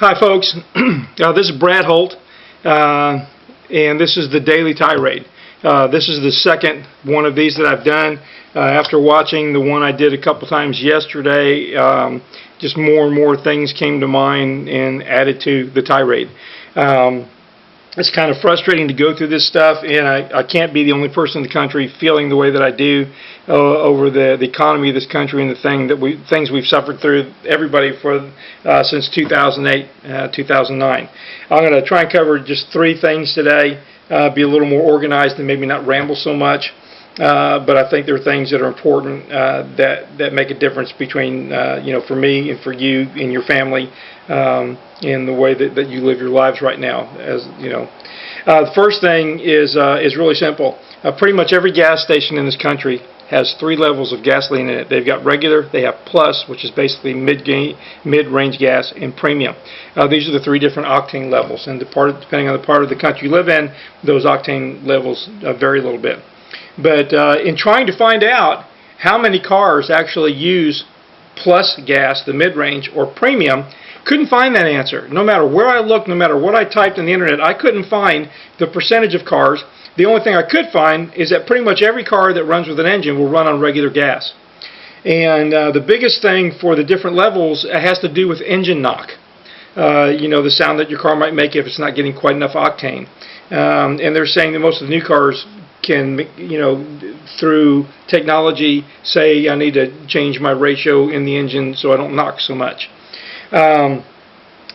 Hi folks, this is Brad Holt, and this is the Daily Tirade. This is the second one of these that I've done. After watching the one I did a couple times yesterday, just more and more things came to mind and added to the tirade. It's kind of frustrating to go through this stuff, and I can't be the only person in the country feeling the way that I do over the economy of this country and the things we've suffered through, everybody, since 2008, 2009. I'm going to try and cover just three things today, be a little more organized and maybe not ramble so much. But I think there are things that are important that make a difference between for me and for you and your family in the way that you live your lives right now. As you know, the first thing is really simple. Pretty much every gas station in this country has three levels of gasoline in it. They've got regular, they have plus, which is basically mid-range gas, and premium. These are the three different octane levels, and depending on the part of the country you live in, those octane levels vary a little bit. But in trying to find out how many cars actually use plus gas, the mid-range, or premium, couldn't find that answer. No matter where I looked, no matter what I typed in the internet, I couldn't find the percentage of cars. The only thing I could find is that pretty much every car that runs with an engine will run on regular gas. And the biggest thing for the different levels has to do with engine knock. The sound that your car might make if it's not getting quite enough octane. And they're saying that most of the new cars can, through technology, say I need to change my ratio in the engine so I don't knock so much.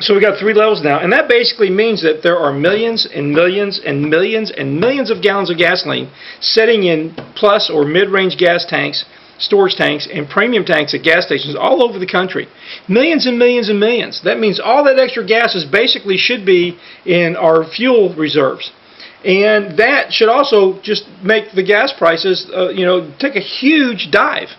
So we got three levels now, and that basically means that there are millions and millions and millions and millions of gallons of gasoline sitting in plus or mid-range gas tanks, storage tanks, and premium tanks at gas stations all over the country. Millions and millions and millions. That means all that extra gas basically should be in our fuel reserves. And that should also just make the gas prices, take a huge dive.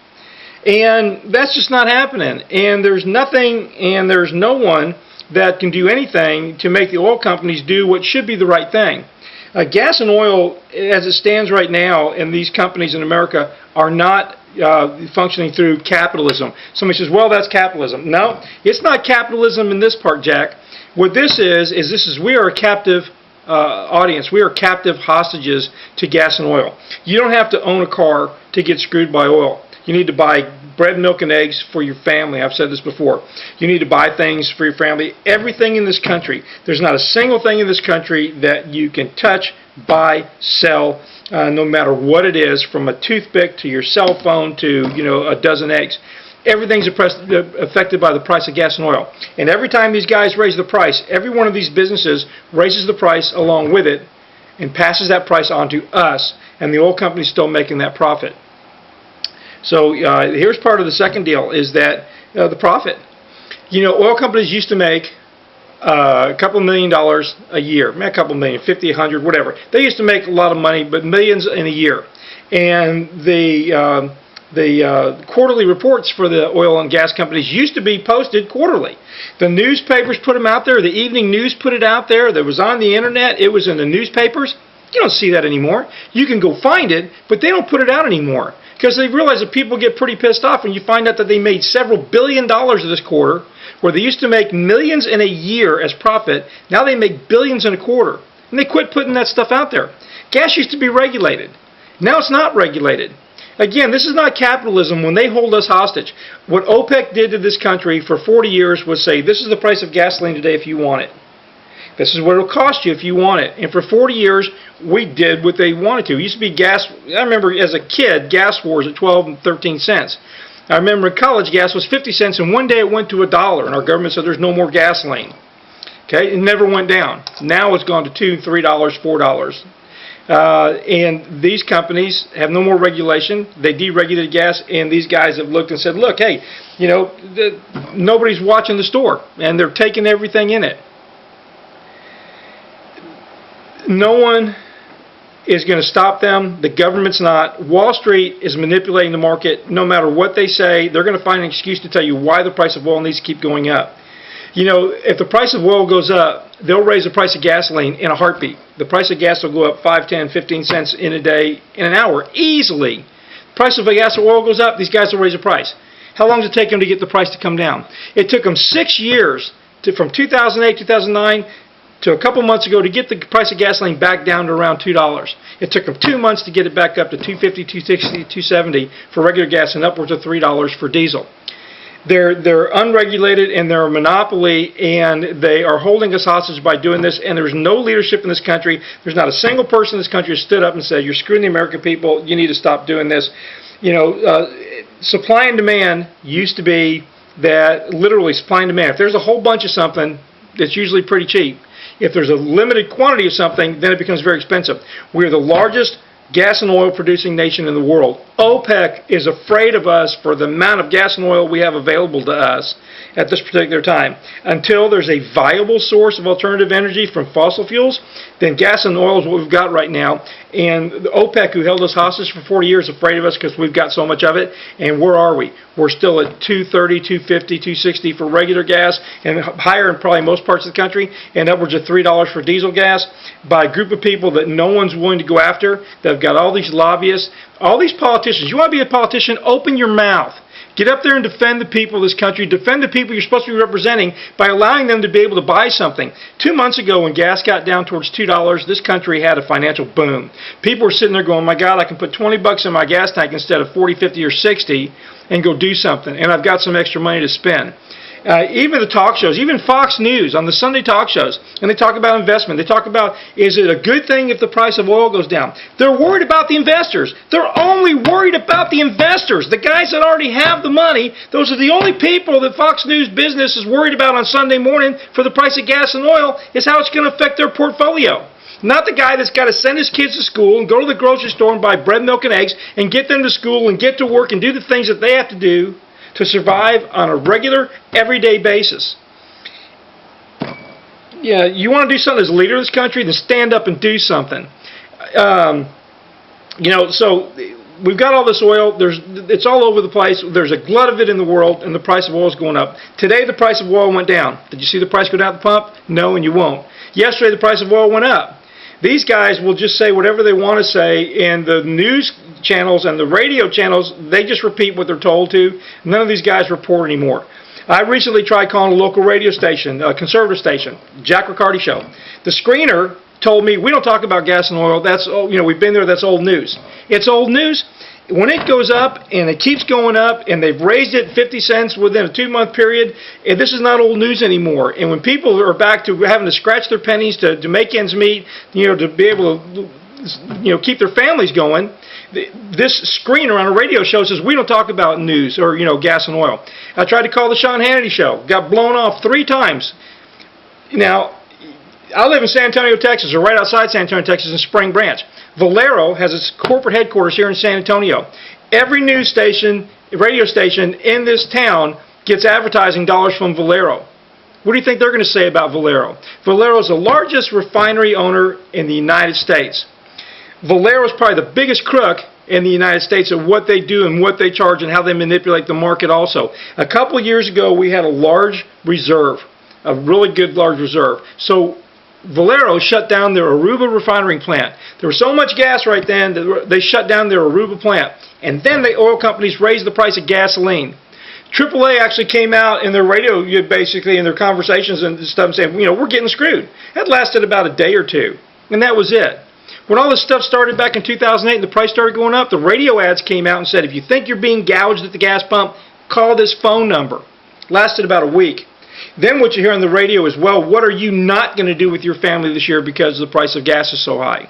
And that's just not happening. And there's nothing and there's no one that can do anything to make the oil companies do what should be the right thing. Gas and oil, as it stands right now, and these companies in America are not functioning through capitalism. Somebody says, well, that's capitalism. No, it's not capitalism in this part, Jack. What this is we are a captive audience. We are captive hostages to gas and oil. You don't have to own a car to get screwed by oil. You need to buy bread, milk, and eggs for your family. I've said this before. You need to buy things for your family. Everything in this country. There's not a single thing in this country that you can touch, buy, sell, no matter what it is, from a toothpick to your cell phone to a dozen eggs. Everything's affected by the price of gas and oil. And every time these guys raise the price, every one of these businesses raises the price along with it and passes that price on to us, and the oil company's still making that profit. So here's part of the second deal, is that the profit. Oil companies used to make a couple $1 million a year, a couple million, 50, 100, whatever. They used to make a lot of money, but millions in a year. And the quarterly reports for the oil and gas companies used to be posted quarterly. The newspapers put them out there. The evening news put it out there. That was on the internet. It was in the newspapers. You don't see that anymore. You can go find it, but they don't put it out anymore because they realize that people get pretty pissed off when you find out that they made several $1 billion this quarter, where they used to make millions in a year as profit. Now they make billions in a quarter, and they quit putting that stuff out there. Gas used to be regulated. Now it's not regulated. Again, this is not capitalism when they hold us hostage. What OPEC did to this country for 40 years was say, this is the price of gasoline today if you want it. This is what it'll cost you if you want it. And for 40 years, we did what they wanted to. It used to be gas. I remember as a kid, gas wars at 12 and 13 cents. I remember in college, gas was 50 cents, and one day it went to $1, and our government said there's no more gasoline. Okay, it never went down. Now it's gone to $2, $3, $4. And these companies have no more regulation. They deregulated gas, and these guys have looked and said, look, hey, nobody's watching the store, and they're taking everything in it. No one is going to stop them. The government's not. Wall Street is manipulating the market. No matter what they say, they're going to find an excuse to tell you why the price of oil needs to keep going up. If the price of oil goes up, they'll raise the price of gasoline in a heartbeat. The price of gas will go up 5, 10, 15 cents in a day, in an hour, easily. The price of gas or oil goes up, these guys will raise the price. How long does it take them to get the price to come down? It took them 6 years from 2008, 2009 to a couple months ago to get the price of gasoline back down to around $2. It took them 2 months to get it back up to $2.50, $2.60, $2.70 for regular gas and upwards of $3 for diesel. They're unregulated and they're a monopoly, and they are holding us hostage by doing this, and there's no leadership in this country. There's not a single person in this country who stood up and said, you're screwing the American people, you need to stop doing this. You know, supply and demand used to be that literally supply and demand. If there's a whole bunch of something, it's usually pretty cheap. If there's a limited quantity of something, then it becomes very expensive. We're the largest gas and oil producing nation in the world. OPEC is afraid of us for the amount of gas and oil we have available to us at this particular time. Until there's a viable source of alternative energy from fossil fuels, then gas and oil is what we've got right now. And the OPEC, who held us hostage for 40 years, is afraid of us because we've got so much of it. And where are we? We're still at $2.30, $2.50, $2.60 for regular gas, and higher in probably most parts of the country, and upwards of $3 for diesel gas, by a group of people that no one's willing to go after, that have got all these lobbyists, all these politicians. You want to be a politician? Open your mouth. Get up there and defend the people of this country. Defend the people you're supposed to be representing by allowing them to be able to buy something. 2 months ago, when gas got down towards $2, this country had a financial boom. People were sitting there going, my God, I can put 20 bucks in my gas tank instead of 40, 50, or 60 and go do something. And I've got some extra money to spend. Even the talk shows, even Fox News on the Sunday talk shows, and they talk about investment. They talk about, is it a good thing if the price of oil goes down? They're worried about the investors. They're only worried about the investors. The guys that already have the money, those are the only people that Fox News business is worried about on Sunday morning for the price of gas and oil, is how it's going to affect their portfolio. Not the guy that's got to send his kids to school and go to the grocery store and buy bread, milk, and eggs and get them to school and get to work and do the things that they have to do to survive on a regular, everyday basis. Yeah, you want to do something as a leader of this country, then stand up and do something. You know, so we've got all this oil. It's all over the place. There's a glut of it in the world, and the price of oil is going up. Today, the price of oil went down. Did you see the price go down at the pump? No, and you won't. Yesterday, the price of oil went up. These guys will just say whatever they want to say, and the news channels and the radio channels, they just repeat what they're told to. None of these guys report anymore. I recently tried calling a local radio station, a conservative station, Jack Riccardi Show. The screener told me, we don't talk about gas and oil. That's, you know, we've been there. That's old news. It's old news. When it goes up, and it keeps going up, and they've raised it 50 cents within a 2-month period, and this is not old news anymore. And when people are back to having to scratch their pennies to make ends meet, you know, to be able to, you know, keep their families going, this screener on a radio show says we don't talk about news or, you know, gas and oil. I tried to call the Sean Hannity show, got blown off 3 times. Now, I live in San Antonio, Texas, or right outside San Antonio, Texas, in Spring Branch. Valero has its corporate headquarters here in San Antonio. Every news station, radio station in this town gets advertising dollars from Valero. What do you think they're going to say about Valero? Valero is the largest refinery owner in the United States. Valero is probably the biggest crook in the United States at what they do and what they charge and how they manipulate the market also. A couple years ago, we had a large reserve, a really good large reserve. So Valero shut down their Aruba refinery plant. There was so much gas right then that they shut down their Aruba plant. And then the oil companies raised the price of gasoline. AAA actually came out in their radio, basically in their conversations and stuff, saying, you know, we're getting screwed. That lasted about a day or two, and that was it. When all this stuff started back in 2008 and the price started going up, the radio ads came out and said, if you think you're being gouged at the gas pump, call this phone number. Lasted about a week. Then what you hear on the radio is, well, what are you not going to do with your family this year because the price of gas is so high?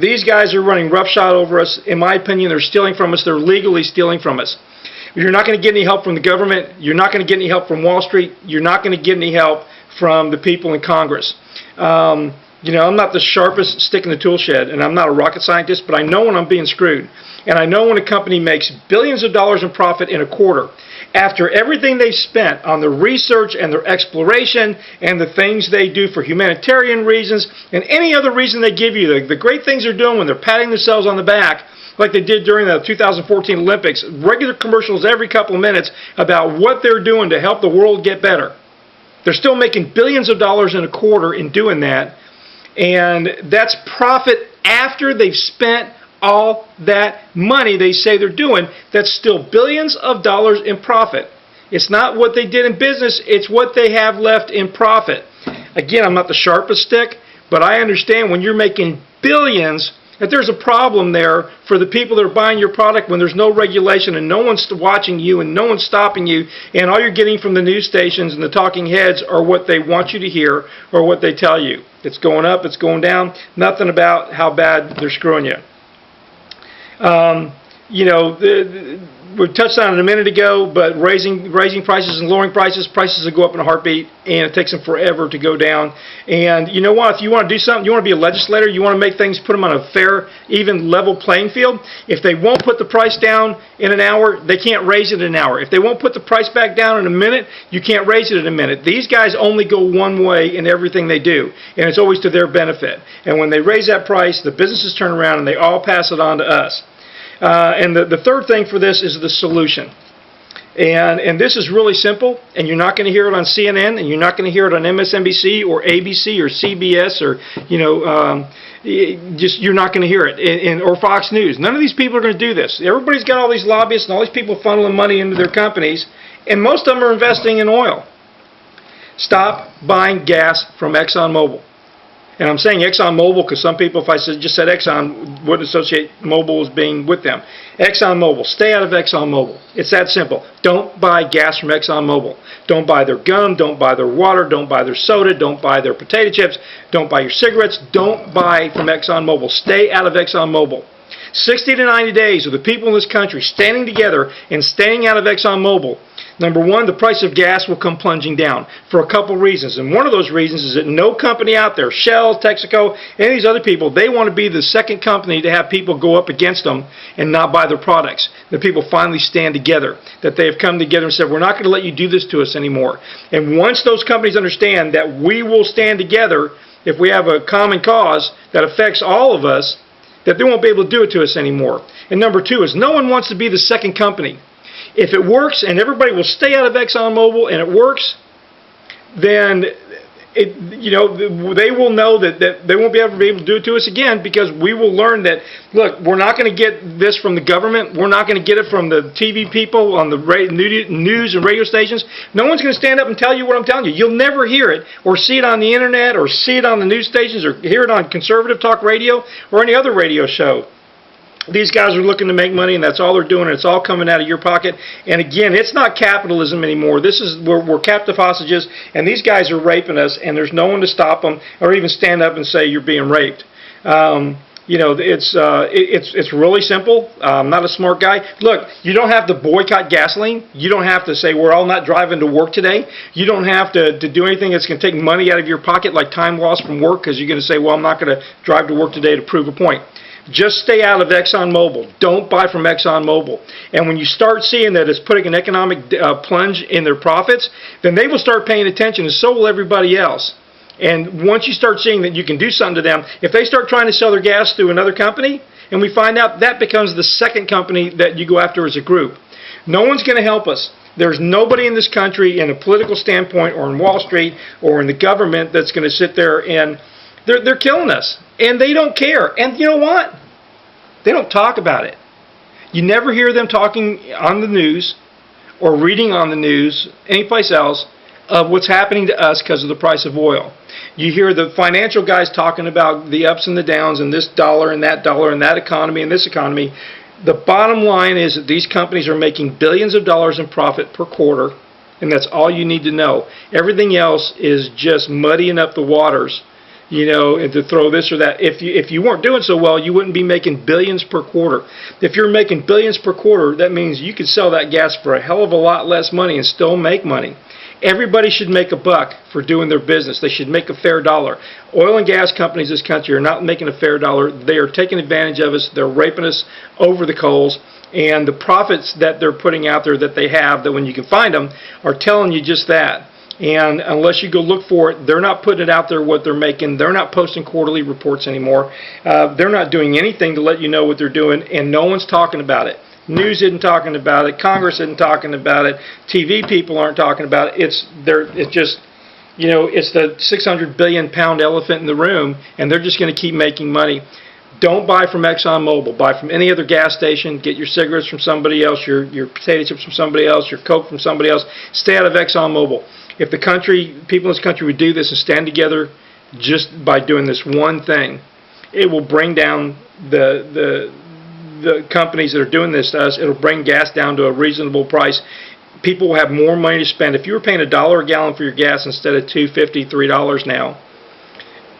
These guys are running roughshod over us. In my opinion, they're stealing from us. They're legally stealing from us. You're not going to get any help from the government. You're not going to get any help from Wall Street. You're not going to get any help from the people in Congress. You know, I'm not the sharpest stick in the tool shed, and I'm not a rocket scientist, but I know when I'm being screwed. And I know when a company makes billions of dollars in profit in a quarter, after everything they've spent on their research and their exploration and the things they do for humanitarian reasons and any other reason they give you, the great things they're doing when they're patting themselves on the back, like they did during the 2014 Olympics, regular commercials every couple of minutes about what they're doing to help the world get better. They're still making billions of dollars in a quarter in doing that, and that's profit after they've spent all that money they say they're doing. That's still billions of dollars in profit. It's not what they did in business, it's what they have left in profit. Again, I'm not the sharpest stick, but I understand when you're making billions that there's a problem there for the people that are buying your product when there's no regulation and no one's watching you and no one's stopping you, and all you're getting from the news stations and the talking heads are what they want you to hear or what they tell you. It's going up, it's going down, nothing about how bad they're screwing you. We touched on it a minute ago, but raising prices and lowering prices will go up in a heartbeat, and it takes them forever to go down. And you know what? If you want to do something, you want to be a legislator, you want to make things, put them on a fair, even, level playing field. If they won't put the price down in an hour, they can't raise it in an hour. If they won't put the price back down in a minute, you can't raise it in a minute. These guys only go one way in everything they do, and it's always to their benefit. And when they raise that price, the businesses turn around and they all pass it on to us. And the third thing for this is the solution. And this is really simple, and you're not going to hear it on CNN, and you're not going to hear it on MSNBC or ABC or CBS or, you're not going to hear it, or Fox News. None of these people are going to do this. Everybody's got all these lobbyists and all these people funneling money into their companies, and most of them are investing in oil. Stop buying gas from ExxonMobil. And I'm saying ExxonMobil because some people, if I just said Exxon, wouldn't associate Mobil as being with them. ExxonMobil. Stay out of ExxonMobil. It's that simple. Don't buy gas from ExxonMobil. Don't buy their gum. Don't buy their water. Don't buy their soda. Don't buy their potato chips. Don't buy your cigarettes. Don't buy from ExxonMobil. Stay out of ExxonMobil. 60 to 90 days of the people in this country standing together and staying out of ExxonMobil. Number one, the price of gas will come plunging down for a couple reasons. And one of those reasons is that no company out there, Shell, Texaco, any of these other people, they want to be the second company to have people go up against them and not buy their products. The people finally stand together, that they have come together and said, we're not going to let you do this to us anymore. And once those companies understand that we will stand together if we have a common cause that affects all of us, that they won't be able to do it to us anymore. And number two is no one wants to be the second company. If it works and everybody will stay out of ExxonMobil and it works, then they will know that they won't be able to do it to us again, because we will learn that, look, we're not going to get this from the government. We're not going to get it from the TV people on the news and radio stations. No one's going to stand up and tell you what I'm telling you. You'll never hear it or see it on the internet or see it on the news stations or hear it on conservative talk radio or any other radio show. These guys are looking to make money, and that's all they're doing, and it's all coming out of your pocket. And again, it's not capitalism anymore. This is we're captive hostages, and these guys are raping us, and there's no one to stop them or even stand up and say you're being raped. It's really simple. I'm not a smart guy. Look, you don't have to boycott gasoline. You don't have to say we're all not driving to work today. You don't have to do anything that's going to take money out of your pocket, like time lost from work, because you're going to say, well, I'm not going to drive to work today to prove a point. Just stay out of ExxonMobil. Don't buy from ExxonMobil. And when you start seeing that it's putting an economic plunge in their profits, then they will start paying attention, and so will everybody else. And once you start seeing that you can do something to them, if they start trying to sell their gas through another company, and we find out that becomes the second company that you go after as a group. No one's going to help us. There's nobody in this country in a political standpoint or in Wall Street or in the government that's going to sit there and they're killing us. And they don't care. And you know what? They don't talk about it. You never hear them talking on the news or reading on the news anyplace else of what's happening to us because of the price of oil. You hear the financial guys talking about the ups and the downs and this dollar and that economy and this economy. The bottom line is that these companies are making billions of dollars in profit per quarter, and that's all you need to know. Everything else is just muddying up the waters, and to throw this or that. If you weren't doing so well, you wouldn't be making billions per quarter. If you're making billions per quarter, that means you could sell that gas for a hell of a lot less money and still make money. Everybody should make a buck for doing their business. They should make a fair dollar. Oil and gas companies in this country are not making a fair dollar. They are taking advantage of us. They're raping us over the coals. And the profits that they're putting out there that they have, that when you can find them, are telling you just that. And unless you go look for it, they're not putting it out there what they're making. They're not posting quarterly reports anymore. They're not doing anything to let you know what they're doing, and no one's talking about it. News isn't talking about it. Congress isn't talking about it. TV people aren't talking about it. It's the 600 billion pound elephant in the room, and they're just going to keep making money. Don't buy from ExxonMobil. Buy from any other gas station. Get your cigarettes from somebody else, your potato chips from somebody else, your Coke from somebody else. Stay out of ExxonMobil. If the people in this country would do this and stand together just by doing this one thing, it will bring down the companies that are doing this to us. It'll bring gas down to a reasonable price. People will have more money to spend. If you were paying $1 a gallon for your gas instead of $2.50, $3 now,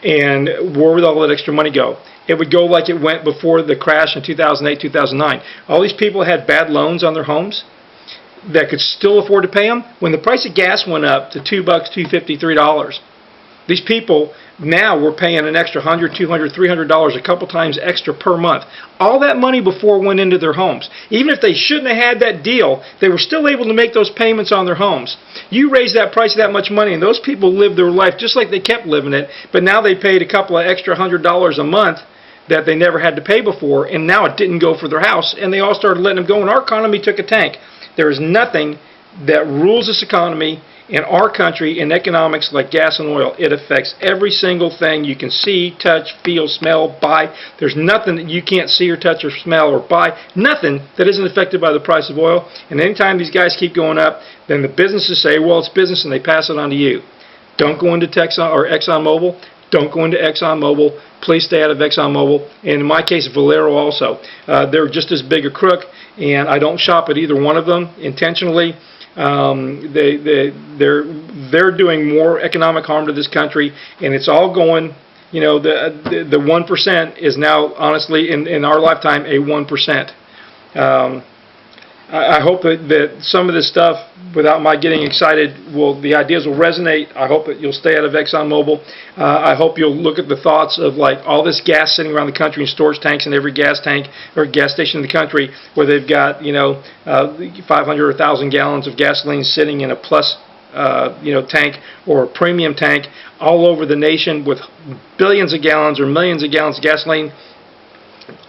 and where would all that extra money go? It would go like it went before the crash in 2008, 2009. All these people had bad loans on their homes that could still afford to pay them. When the price of gas went up to $2, $2.50, $3, these people now were paying an extra $100, $200, $300 a couple times extra per month. All that money before went into their homes. Even if they shouldn't have had that deal, they were still able to make those payments on their homes. You raise that price that much money, and those people lived their life just like they kept living it, but now they paid a couple of extra $100 a month that they never had to pay before, and now it didn't go for their house, and they all started letting them go, and our economy took a tank. There is nothing that rules this economy in our country in economics like gas and oil. It affects every single thing you can see, touch, feel, smell, buy. There's nothing that you can't see or touch or smell or buy. Nothing that isn't affected by the price of oil. And anytime these guys keep going up, then the businesses say, well, it's business, and they pass it on to you. Don't go into ExxonMobil. Don't go into ExxonMobil. Please stay out of ExxonMobil. And in my case, Valero also. They're just as big a crook, and I don't shop at either one of them intentionally. They're doing more economic harm to this country, and it's all going, you know, the 1% is now, honestly, in our lifetime, a 1%. I hope that some of this stuff, without my getting excited, the ideas will resonate. I hope that you'll stay out of ExxonMobil. I hope you'll look at the thoughts of like all this gas sitting around the country in storage tanks in every gas tank or gas station in the country, where they've got 500 or 1,000 gallons of gasoline sitting in a plus tank or a premium tank all over the nation with billions of gallons or millions of gallons of gasoline.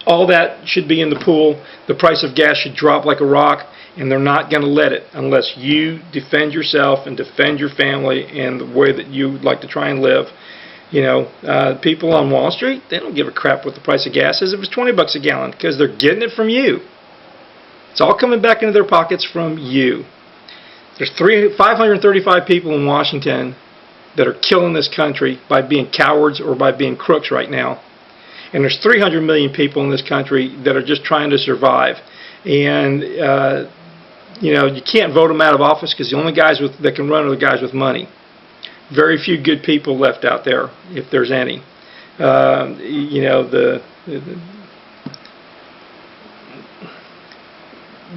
All that should be in the pool. The price of gas should drop like a rock, and they're not going to let it unless you defend yourself and defend your family in the way that you would like to try and live. People on Wall Street, they don't give a crap what the price of gas is if it's $20 a gallon, because they're getting it from you. It's all coming back into their pockets from you. There's 535 people in Washington that are killing this country by being cowards or by being crooks right now. And there's 300 million people in this country that are just trying to survive. And, you can't vote them out of office, because the only guys that can run are the guys with money. Very few good people left out there, if there's any. The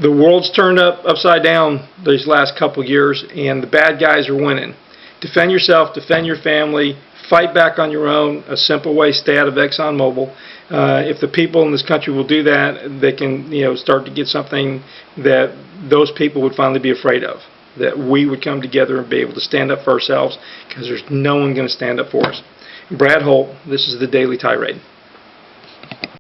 world's turned upside down these last couple years, and the bad guys are winning. Defend yourself, defend your family, fight back on your own. A simple way: stay out of ExxonMobil. If the people in this country will do that, they can start to get something that those people would finally be afraid of. That we would come together and be able to stand up for ourselves, because there's no one going to stand up for us. Brad Holt, this is the Daily Tirade.